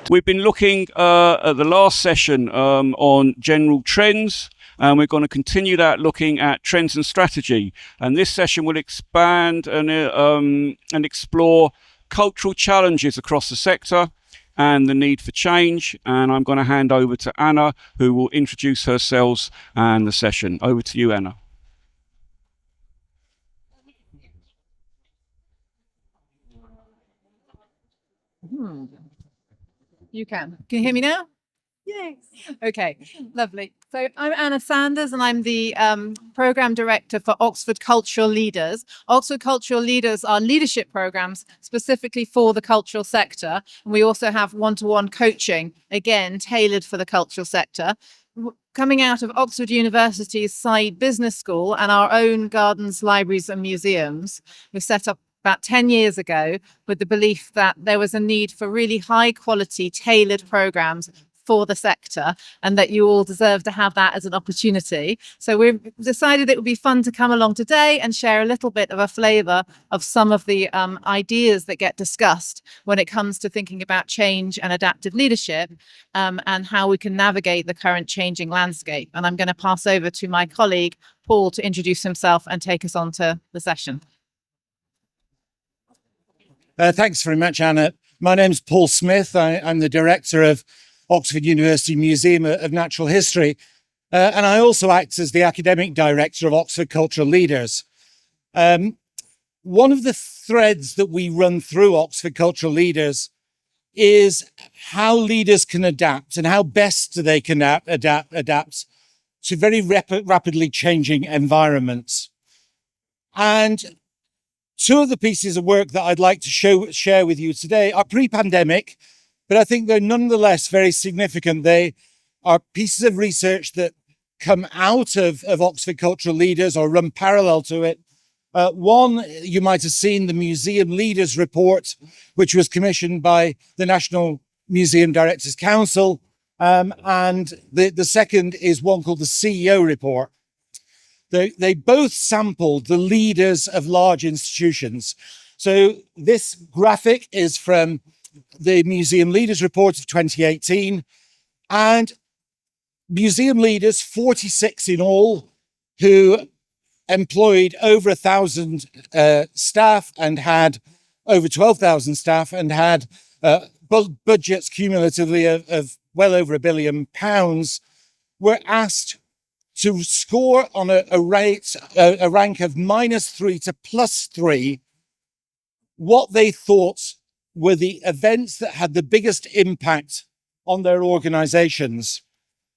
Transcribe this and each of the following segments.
We've been looking at the last session on general trends, and we're going to continue that looking at trends and strategy. And this session will expand and explore cultural challenges across the sector and the need for change. And I'm going to hand over to Anna, who will introduce herself and the session. Over to you, Anna. You can. Can you hear me now? Yes. Okay, lovely. So I'm Anna Sanders, and I'm the Programme Director for Oxford Cultural Leaders. Oxford Cultural Leaders are leadership programmes specifically for the cultural sector. And we also have one-to-one coaching, again, tailored for the cultural sector. Coming out of Oxford University's Said Business School and our own gardens, libraries and museums, we set up about 10 years ago with the belief that there was a need for really high quality tailored programs for the sector, and that you all deserve to have that as an opportunity. So we've decided it would be fun to come along today and share a little bit of a flavour of some of the ideas that get discussed when it comes to thinking about change and adaptive leadership, and how we can navigate the current changing landscape. And I'm going to pass over to my colleague, Paul, to introduce himself and take us on to the session. Thanks very much, Anna. My name's Paul Smith. I'm the director of Oxford University Museum of Natural History, and I also act as the academic director of Oxford Cultural Leaders. One of the threads that we run through Oxford Cultural Leaders is how leaders can adapt, and how best they can adapt to very rapidly changing environments. And two of the pieces of work that I'd like to share with you today are pre-pandemic, but I think they're nonetheless very significant. They are pieces of research that come out of Oxford Cultural Leaders or run parallel to it. One, you might have seen the Museum Leaders Report, which was commissioned by the National Museum Directors Council. And the second is one called the CEO Report. They both sampled the leaders of large institutions. So this graphic is from the Museum Leaders Report of 2018, and museum leaders, 46 in all, who employed over 1,000 staff and had over 12,000 staff and had budgets cumulatively of well over £1 billion, were asked to score on a rank of -3 to +3 what they thought were the events that had the biggest impact on their organizations.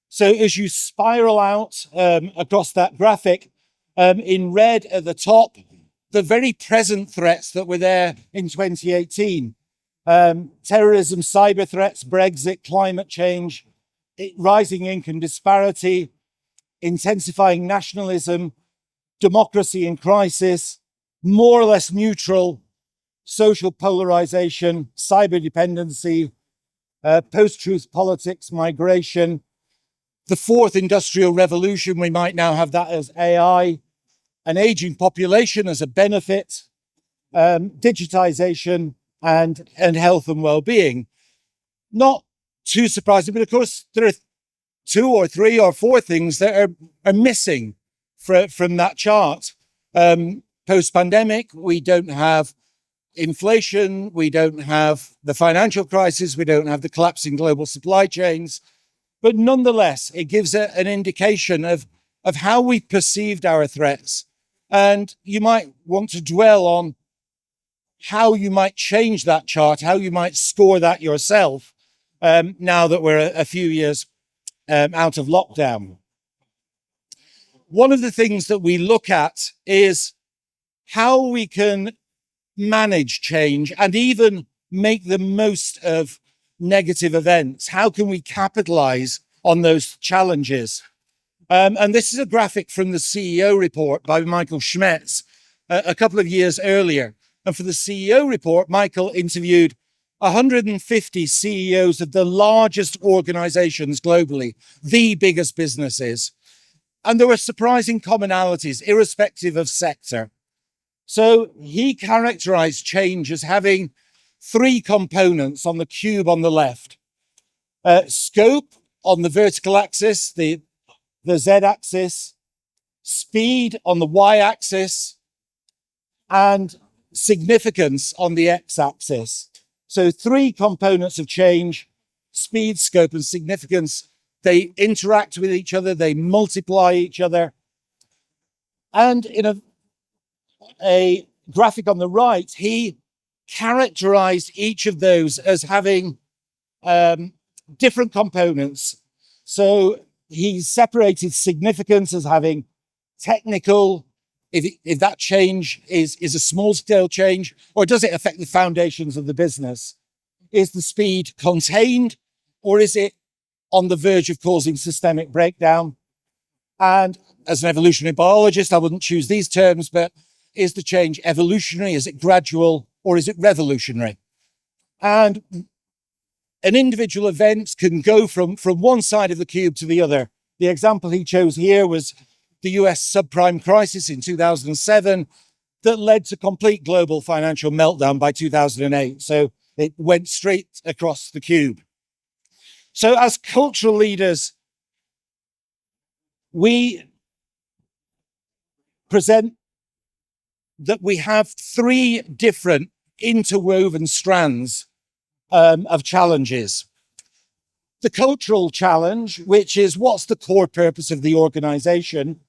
So as you spiral out across that graphic, in red at the top, the very present threats that were there in 2018. Terrorism, cyber threats, Brexit, climate change, rising income disparity, intensifying nationalism, democracy in crisis, more or less neutral, social polarization, cyber dependency, post-truth politics, migration, the fourth industrial revolution, we might now have that as AI, an aging population as a benefit, digitization, and health and well-being. Not too surprising, but of course there are 2 or 3 or 4 things that are missing from that chart. Post-pandemic, we don't have inflation, we don't have the financial crisis, we don't have the collapsing global supply chains, but nonetheless, it gives an indication of how we perceived our threats. And you might want to dwell on how you might change that chart, how you might score that yourself, now that we're a few years out of lockdown. One of the things that we look at is how we can manage change and even make the most of negative events. How can we capitalize on those challenges? And this is a graphic from the CEO report by Michael Schmetz a couple of years earlier. And for the CEO report, Michael interviewed 150 CEOs of the largest organizations globally, the biggest businesses. And there were surprising commonalities, irrespective of sector. So he characterized change as having 3 components on the cube on the left. Scope on the vertical axis, the z-axis, speed on the y-axis, and significance on the x-axis. So 3 components of change: speed, scope, and significance. They interact with each other, they multiply each other. And in a graphic on the right, he characterized each of those as having different components. So he separated significance as having technical, if that change is a small scale change, or does it affect the foundations of the business? Is the speed contained, or is it on the verge of causing systemic breakdown? And as an evolutionary biologist, I wouldn't choose these terms, but is the change evolutionary? Is it gradual, or is it revolutionary? And an individual event can go from one side of the cube to the other. The example he chose here was the US subprime crisis in 2007 that led to complete global financial meltdown by 2008. So it went straight across the cube. So as cultural leaders, we present that we have 3 different interwoven strands of challenges. The cultural challenge, which is what's the core purpose of the organization.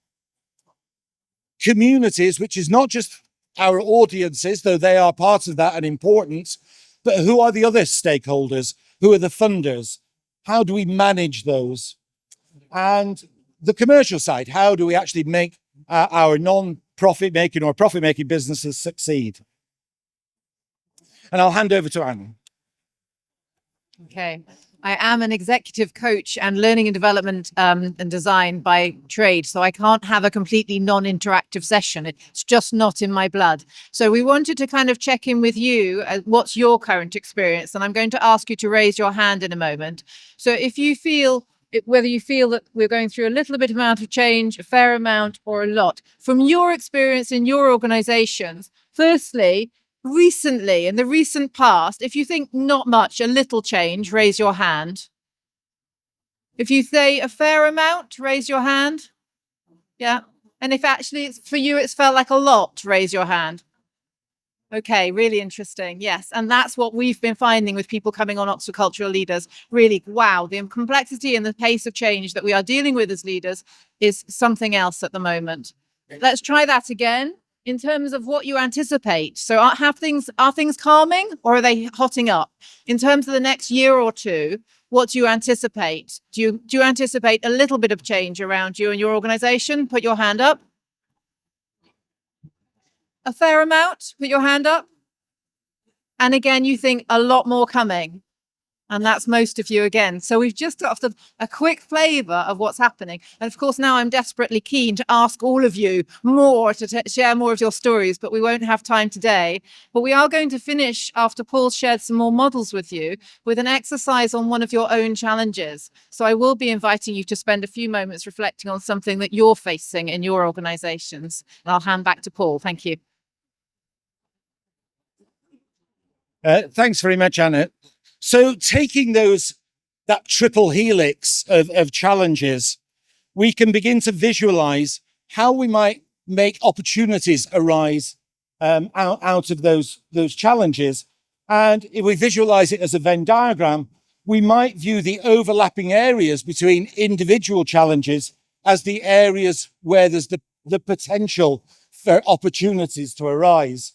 Communities, which is not just our audiences, though they are part of that and important, but who are the other stakeholders? Who are the funders? How do we manage those? And the commercial side, how do we actually make our non-profit making or profit making businesses succeed? And I'll hand over to Anne. Okay. I am an executive coach and learning and development and design by trade. So I can't have a completely non-interactive session. It's just not in my blood. So we wanted to kind of check in with you. What's your current experience? And I'm going to ask you to raise your hand in a moment. So if you feel, whether you feel that we're going through a little bit amount of change, a fair amount, or a lot, from your experience in your organizations, firstly, recently, in the recent past, if you think not much, a little change, raise your hand. If you say a fair amount, raise your hand. Yeah. And if actually it's for you, it's felt like a lot, raise your hand. Okay, really interesting. Yes. And that's what we've been finding with people coming on Oxford Cultural Leaders. Really, wow, the complexity and the pace of change that we are dealing with as leaders is something else at the moment. Let's try that again. In terms of what you anticipate. So are things calming, or are they hotting up? In terms of the next year or two, what do you anticipate? Do you anticipate a little bit of change around you and your organization? Put your hand up. A fair amount? Put your hand up. And again, you think a lot more coming. And that's most of you again. So we've just got a quick flavor of what's happening. And of course, now I'm desperately keen to ask all of you more to share more of your stories, but we won't have time today. But we are going to finish, after Paul shared some more models with you, with an exercise on one of your own challenges. So I will be inviting you to spend a few moments reflecting on something that you're facing in your organizations. And I'll hand back to Paul. Thank you. Thanks very much, Anna. So taking that triple helix of challenges, we can begin to visualize how we might make opportunities arise out of those challenges. And if we visualize it as a Venn diagram, we might view the overlapping areas between individual challenges as the areas where there's the potential for opportunities to arise.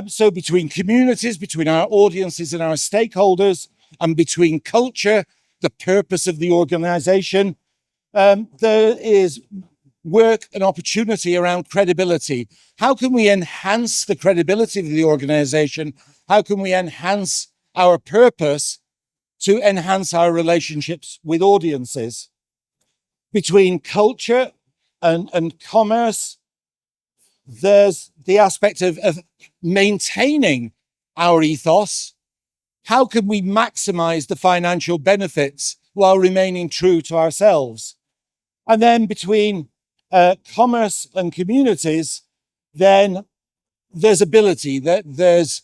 So between communities, between our audiences and our stakeholders, and between culture, the purpose of the organization, there is work and opportunity around credibility. How can we enhance the credibility of the organization? How can we enhance our purpose to enhance our relationships with audiences? Between culture and commerce, there's the aspect of maintaining our ethos. How can we maximize the financial benefits while remaining true to ourselves? And then between commerce and communities, then there's ability, that there's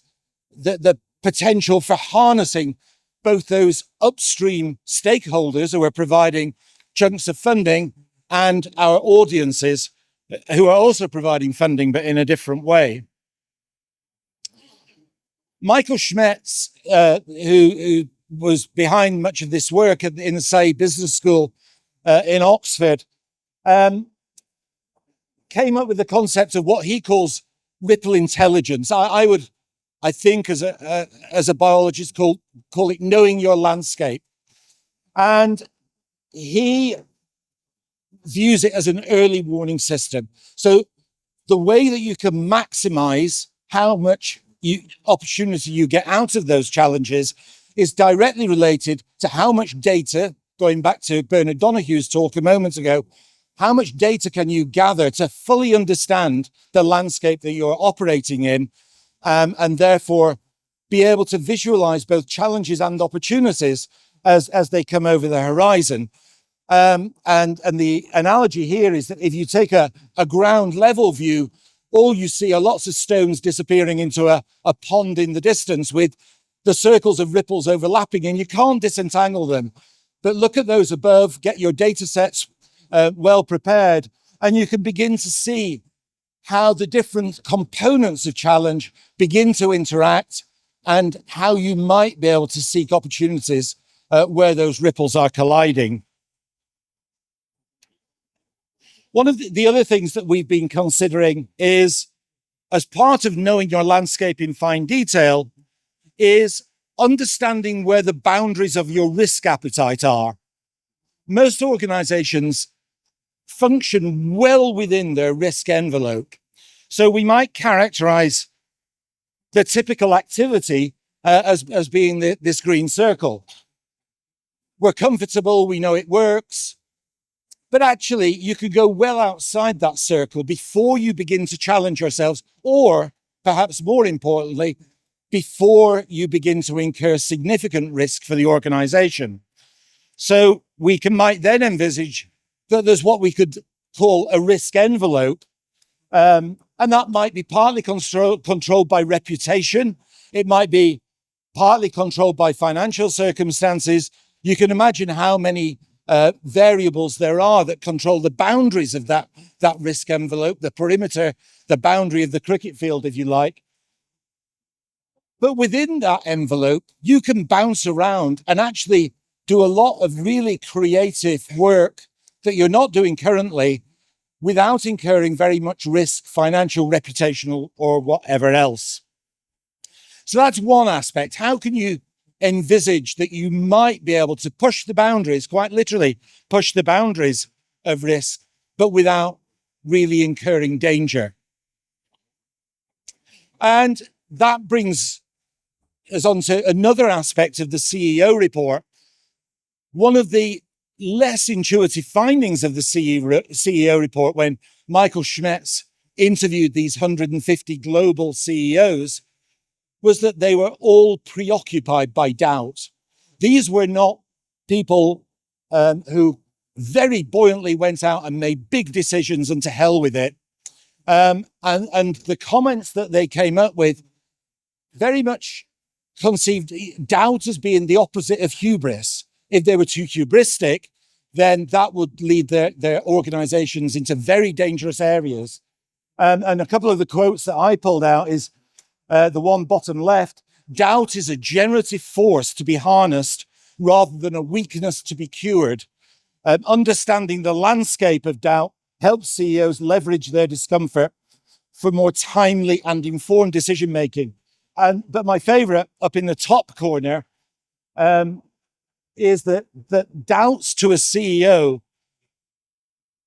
the potential for harnessing both those upstream stakeholders who are providing chunks of funding and our audiences who are also providing funding, but in a different way. Michael Schmetz, who was behind much of this work in the Say Business School in Oxford, came up with the concept of what he calls ripple intelligence. I think as a biologist call it knowing your landscape. And he views it as an early warning system. So the way that you can maximize how much opportunity you get out of those challenges is directly related to how much data, going back to Bernard Donohue's talk a moment ago, how much data can you gather to fully understand the landscape that you're operating in, and therefore be able to visualize both challenges and opportunities as they come over the horizon. And the analogy here is that if you take a ground level view, all you see are lots of stones disappearing into a pond in the distance with the circles of ripples overlapping, and you can't disentangle them. But look at those above, get your data sets well prepared, and you can begin to see how the different components of challenge begin to interact and how you might be able to seek opportunities where those ripples are colliding. One of the other things that we've been considering is, as part of knowing your landscape in fine detail, is understanding where the boundaries of your risk appetite are. Most organizations function well within their risk envelope. So we might characterize the typical activity as being this green circle. We're comfortable, we know it works. But actually, you could go well outside that circle before you begin to challenge yourselves, or perhaps more importantly, before you begin to incur significant risk for the organization. So we might then envisage that there's what we could call a risk envelope, and that might be partly controlled by reputation. It might be partly controlled by financial circumstances. You can imagine how many variables there are that control the boundaries of that risk envelope, the perimeter, the boundary of the cricket field, if you like. But within that envelope, you can bounce around and actually do a lot of really creative work that you're not doing currently without incurring very much risk, financial, reputational, or whatever else. So that's one aspect. How can you envisage that you might be able to push the boundaries, quite literally push the boundaries of risk, but without really incurring danger? And that brings us on to another aspect of the CEO report. One of the less intuitive findings of the CEO report, when Michael Schmetz interviewed these 150 global CEOs, was that they were all preoccupied by doubt. These were not people who very buoyantly went out and made big decisions and to hell with it. And the comments that they came up with very much conceived doubt as being the opposite of hubris. If they were too hubristic, then that would lead their organizations into very dangerous areas. And a couple of the quotes that I pulled out is the one bottom left: doubt is a generative force to be harnessed rather than a weakness to be cured. Understanding the landscape of doubt helps CEOs leverage their discomfort for more timely and informed decision making. But my favorite, up in the top corner, is that doubts to a CEO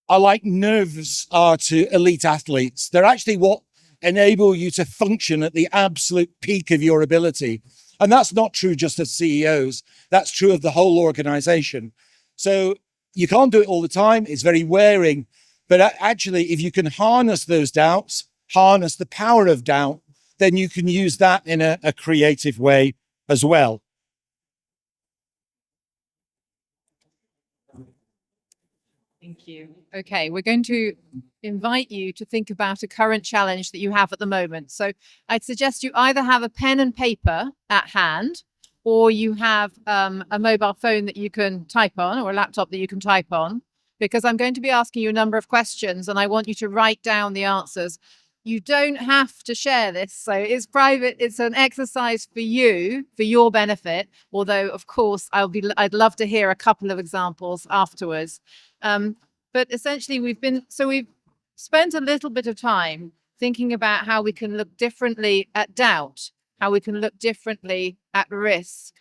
are like nerves are to elite athletes. They're actually what enable you to function at the absolute peak of your ability. And that's not true just of CEOs. That's true of the whole organization. So you can't do it all the time. It's very wearing. But actually, if you can harness those doubts, harness the power of doubt, then you can use that in a creative way as well. Thank you. Okay, we're going to invite you to think about a current challenge that you have at the moment. So I'd suggest you either have a pen and paper at hand, or you have a mobile phone that you can type on, or a laptop that you can type on, because I'm going to be asking you a number of questions and I want you to write down the answers. You don't have to share this, so it's private. It's an exercise for you, for your benefit. Although, of course, I'd love to hear a couple of examples afterwards. But essentially, we've spent a little bit of time thinking about how we can look differently at doubt, how we can look differently at risk.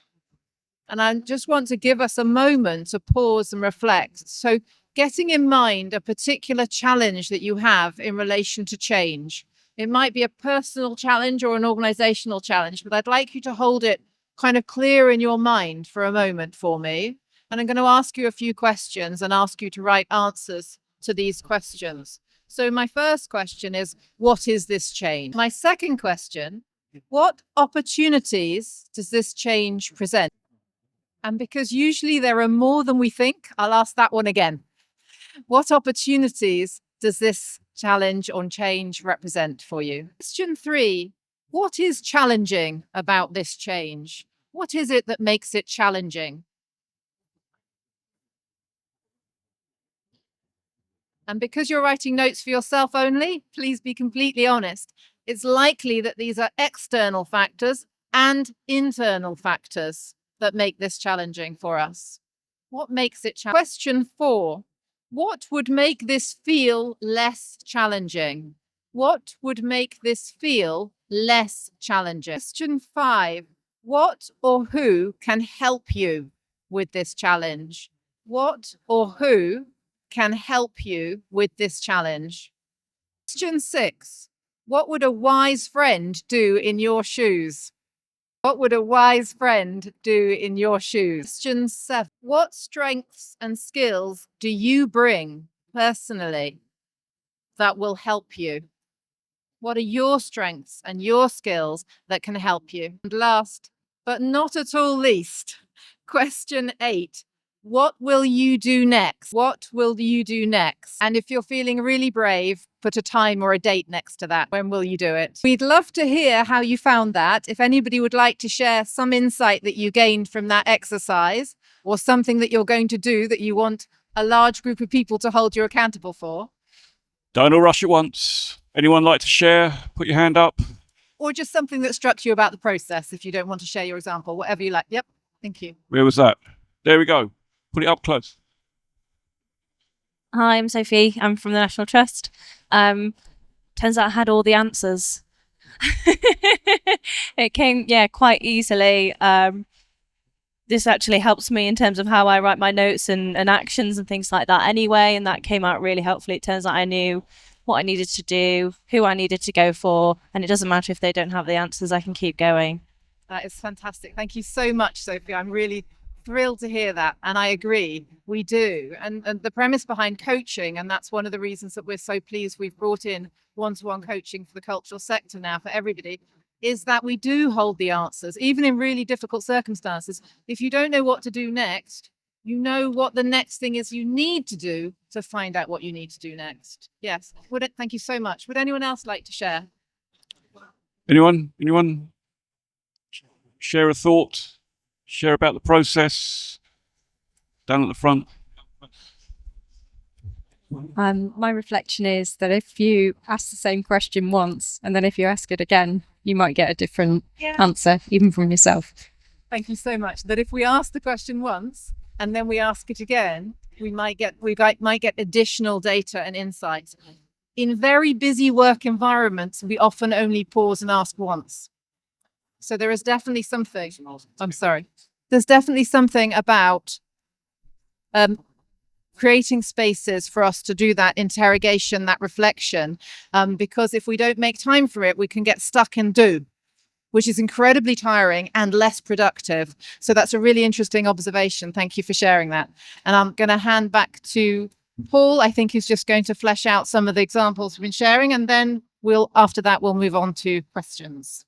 And I just want to give us a moment to pause and reflect. So getting in mind a particular challenge that you have in relation to change. It might be a personal challenge or an organizational challenge, but I'd like you to hold it kind of clear in your mind for a moment for me. And I'm going to ask you a few questions and ask you to write answers to these questions. So my first question is, what is this change? My second question, what opportunities does this change present? And because usually there are more than we think, I'll ask that one again. What opportunities does this challenge on change represent for you? Question 3, what is challenging about this change? What is it that makes it challenging? And because you're writing notes for yourself only, please be completely honest. It's likely that these are external factors and internal factors that make this challenging for us. What makes it challenging? Question 4. What would make this feel less challenging? What would make this feel less challenging? Question 5. What or who can help you with this challenge? What or who can help you with this challenge? Question 6. What would a wise friend do in your shoes? What would a wise friend do in your shoes? Question 7. What strengths and skills do you bring personally that will help you? What are your strengths and your skills that can help you? And last, but not at all least, question 8. What will you do next? What will you do next? And if you're feeling really brave, put a time or a date next to that. When will you do it? We'd love to hear how you found that. If anybody would like to share some insight that you gained from that exercise, or something that you're going to do that you want a large group of people to hold you accountable for. Don't all rush at once. Anyone like to share? Put your hand up. Or just something that struck you about the process, if you don't want to share your example, whatever you like. Yep, thank you. Where was that? There we go. Put it up close. Hi, I'm Sophie. I'm from the National Trust. Turns out I had all the answers. It came, quite easily. This actually helps me in terms of how I write my notes and actions and things like that anyway, and that came out really helpfully. It turns out I knew what I needed to do, who I needed to go for, and it doesn't matter if they don't have the answers, I can keep going. That is fantastic. Thank you so much, Sophie. I'm really thrilled to hear that. And I agree, we do. And the premise behind coaching, and that's one of the reasons that we're so pleased we've brought in one-to-one coaching for the cultural sector now for everybody, is that we do hold the answers, even in really difficult circumstances. If you don't know what to do next, you know what the next thing is you need to do to find out what you need to do next. Yes. Thank you so much. Would anyone else like to share? Anyone? Share a thought? Share about the process? Down at the front. My reflection is that if you ask the same question once, and then if you ask it again, you might get a different answer, even from yourself. Thank you so much. That if we ask the question once, and then we ask it again, we might get additional data and insights. In very busy work environments, we often only pause and ask once. So there is definitely something, there's definitely something about creating spaces for us to do that interrogation, that reflection, because if we don't make time for it, we can get stuck in do, which is incredibly tiring and less productive. So that's a really interesting observation. Thank you for sharing that. And I'm going to hand back to Paul. I think he's just going to flesh out some of the examples we've been sharing, and then after that, we'll move on to questions.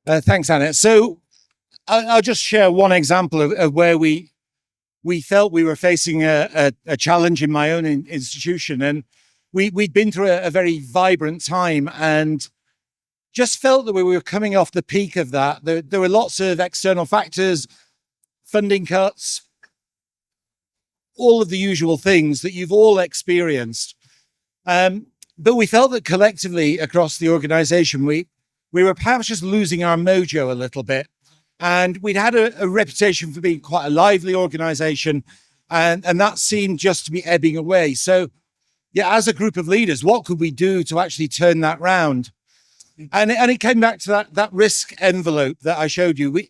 Thanks, Anna. So I'll just share one example of where we felt we were facing a challenge in my own institution. And we'd been through a very vibrant time, and just felt that we were coming off the peak of that. There were lots of external factors, funding cuts, all of the usual things that you've all experienced. But we felt that collectively across the organization, we were perhaps just losing our mojo a little bit. And we'd had a reputation for being quite a lively organization, and that seemed just to be ebbing away. So, yeah, as a group of leaders, what could we do to actually turn that round? And it came back to that risk envelope that I showed you.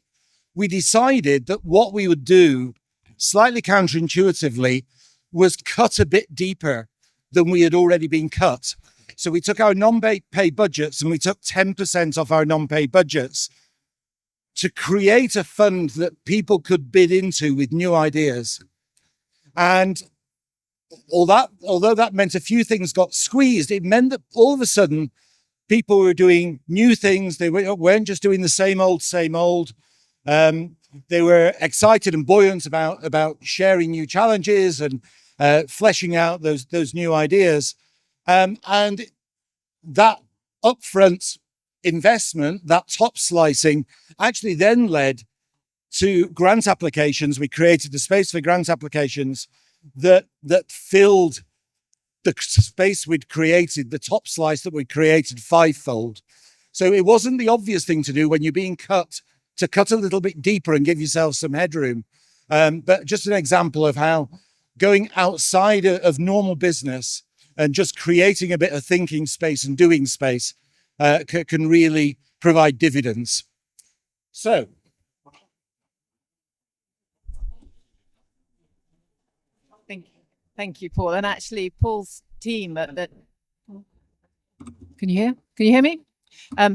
We decided that what we would do, slightly counterintuitively, was cut a bit deeper than we had already been cut. So we took our non-paid budgets and we took 10% off our non-paid budgets to create a fund that people could bid into with new ideas. And although that meant a few things got squeezed, it meant that all of a sudden people were doing new things. They weren't just doing the same old. They were excited and buoyant about sharing new challenges and fleshing out those new ideas. And that upfront investment, that top slicing, actually then led to grant applications. We created a space for grant applications that filled the space we'd created, the top slice that we created, fivefold. So it wasn't the obvious thing to do when you're being cut, to cut a little bit deeper and give yourself some headroom. But just an example of how going outside of normal business and just creating a bit of thinking space and doing space can really provide dividends. So, Thank you, Paul. And actually, Paul's team at the Can you hear me?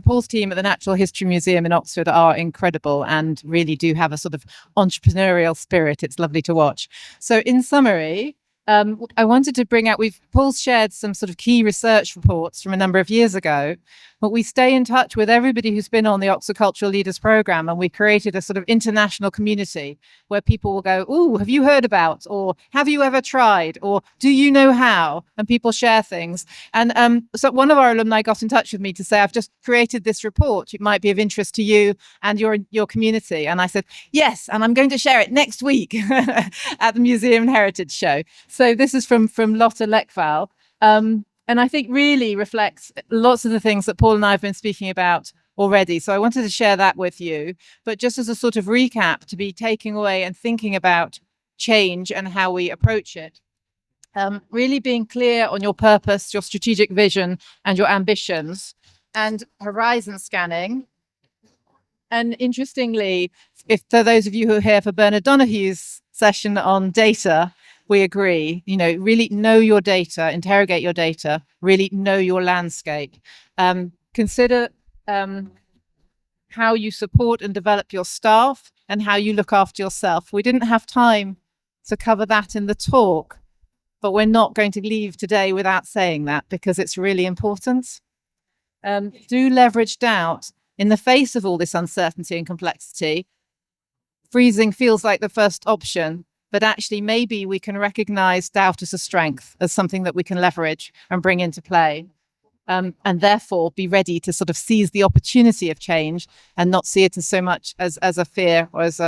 Paul's team at the Natural History Museum in Oxford are incredible and really do have a sort of entrepreneurial spirit. It's lovely to watch. So in summary, I wanted to bring out, Paul's shared some sort of key research reports from a number of years ago, but we stay in touch with everybody who's been on the Oxford Cultural Leaders Programme, and we created a sort of international community where people will go, "Oh, have you heard about?" or "Have you ever tried?" or "Do you know how?" And people share things. And so one of our alumni got in touch with me to say, "I've just created this report. It might be of interest to you and your community." And I said, "Yes, and I'm going to share it next week at the Museum and Heritage Show." So this is from Lotte Lekval. And I think really reflects lots of the things that Paul and I have been speaking about already. So I wanted to share that with you, but just as a sort of recap to be taking away and thinking about change and how we approach it. Really being clear on your purpose, your strategic vision and your ambitions, and horizon scanning. And interestingly, if for those of you who are here for Bernard Donohue's session on data, we agree, really know your data, interrogate your data, really know your landscape. Consider how you support and develop your staff and how you look after yourself. We didn't have time to cover that in the talk, but we're not going to leave today without saying that because it's really important. Do leverage doubt. In the face of all this uncertainty and complexity, freezing feels like the first option. But actually, maybe we can recognize doubt as a strength, as something that we can leverage and bring into play, and therefore be ready to sort of seize the opportunity of change and not see it as so much as a fear or as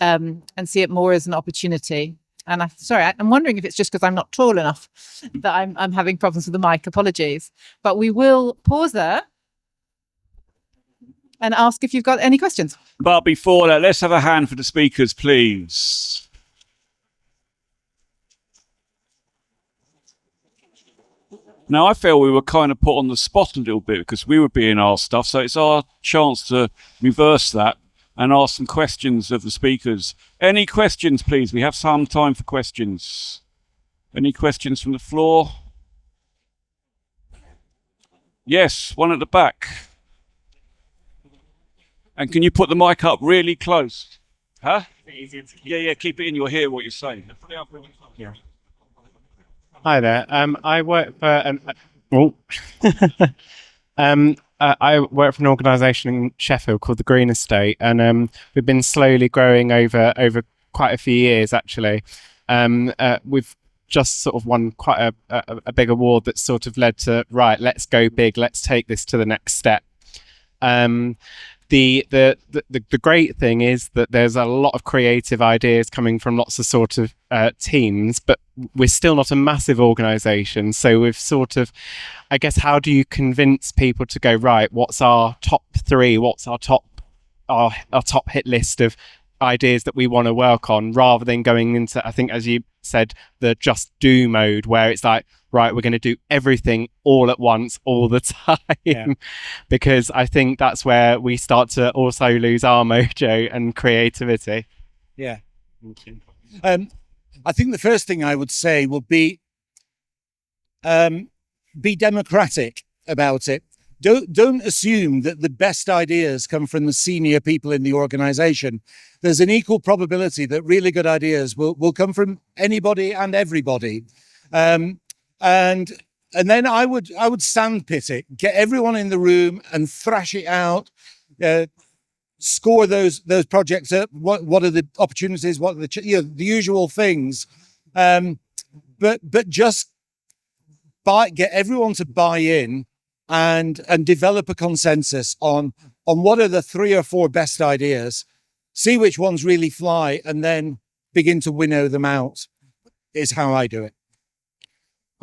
and see it more as an opportunity. And I'm wondering if it's just because I'm not tall enough that I'm having problems with the mic. Apologies. But we will pause there and ask if you've got any questions. But before that, let's have a hand for the speakers, please. Now, I feel we were kind of put on the spot a little bit because we were being asked stuff. So it's our chance to reverse that and ask some questions of the speakers. Any questions, please? We have some time for questions. Any questions from the floor? Yes, one at the back. And can you put the mic up really close? Huh? Yeah, keep it in. You'll hear what you're saying. Yeah. Hi there. I work for I work for an organisation in Sheffield called the Green Estate, and we've been slowly growing over quite a few years. Actually, we've just sort of won quite a big award that's sort of led to let's go big, let's take this to the next step. The great thing is that there's a lot of creative ideas coming from lots of sort of teams, but we're still not a massive organization. So we've sort of, I guess, how do you convince people to go, right, what's our top 3, what's our top hit list of ideas that we want to work on, rather than going into, I think, as you said, the just do mode, where it's like, right, we're going to do everything all at once all the time. Because I think that's where we start to also lose our mojo and creativity. Yeah. I think the first thing I would say would be democratic about it. Don't assume that the best ideas come from the senior people in the organization. There's an equal probability that really good ideas will come from anybody and everybody. And then I would sandpit it, get everyone in the room and thrash it out, score those projects up. What are the opportunities? What are the usual things? But just get everyone to buy in and develop a consensus on what are the 3 or 4 best ideas, see which ones really fly, and then begin to winnow them out, is how I do it.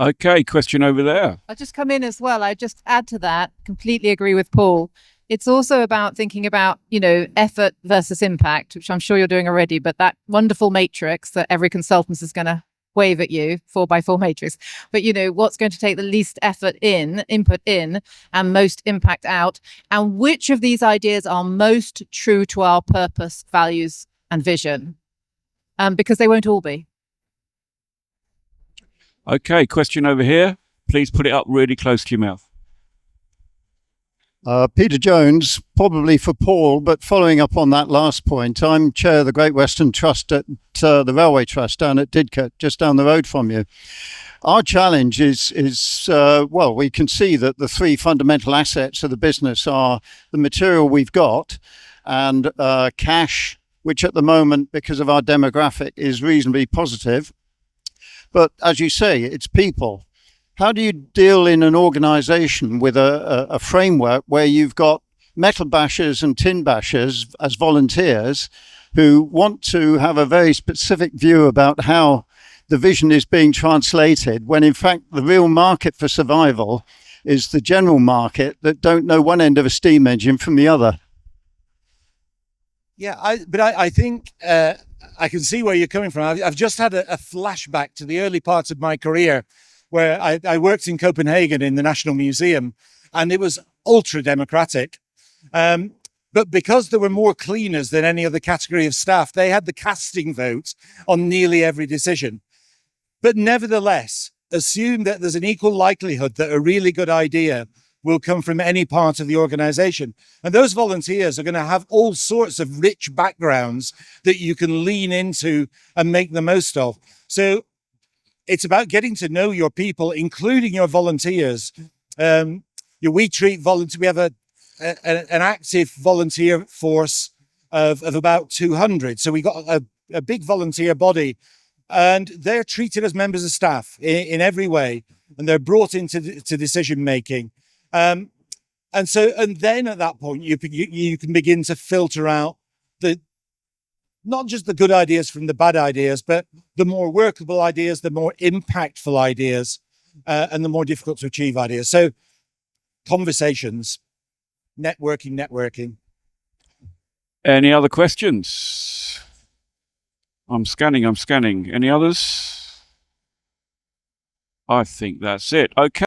Okay, question over there. I'll just come in as well. I just add to that, completely agree with Paul. It's also about thinking about, effort versus impact, which I'm sure you're doing already, but that wonderful matrix that every consultant is going to wave at you, 4x4 matrix. But what's going to take the least input in, and most impact out, and which of these ideas are most true to our purpose, values, and vision? Because they won't all be. Okay, question over here. Please put it up really close to your mouth. Peter Jones, probably for Paul, but following up on that last point, I'm chair of the Great Western Trust at the Railway Trust down at Didcot, just down the road from you. Our challenge is we can see that the 3 fundamental assets of the business are the material we've got and cash, which at the moment, because of our demographic, is reasonably positive. But as you say, it's people. How do you deal in an organization with a framework where you've got metal bashers and tin bashers as volunteers who want to have a very specific view about how the vision is being translated, when in fact the real market for survival is the general market that don't know one end of a steam engine from the other? Yeah, I think I can see where you're coming from. I've just had a flashback to the early parts of my career, where I worked in Copenhagen in the National Museum, and it was ultra democratic. But because there were more cleaners than any other category of staff, they had the casting vote on nearly every decision. But nevertheless, assume that there's an equal likelihood that a really good idea will come from any part of the organization. And those volunteers are going to have all sorts of rich backgrounds that you can lean into and make the most of. So it's about getting to know your people, including your volunteers. We treat volunteers. We have an active volunteer force of about 200. So we got a big volunteer body, and they're treated as members of staff in every way, and they're brought into decision making. And then at that point, you can begin to filter out not just the good ideas from the bad ideas, but the more workable ideas, the more impactful ideas, and the more difficult to achieve ideas. So conversations, networking. Any other questions? I'm scanning. Any others? I think that's it. Okay.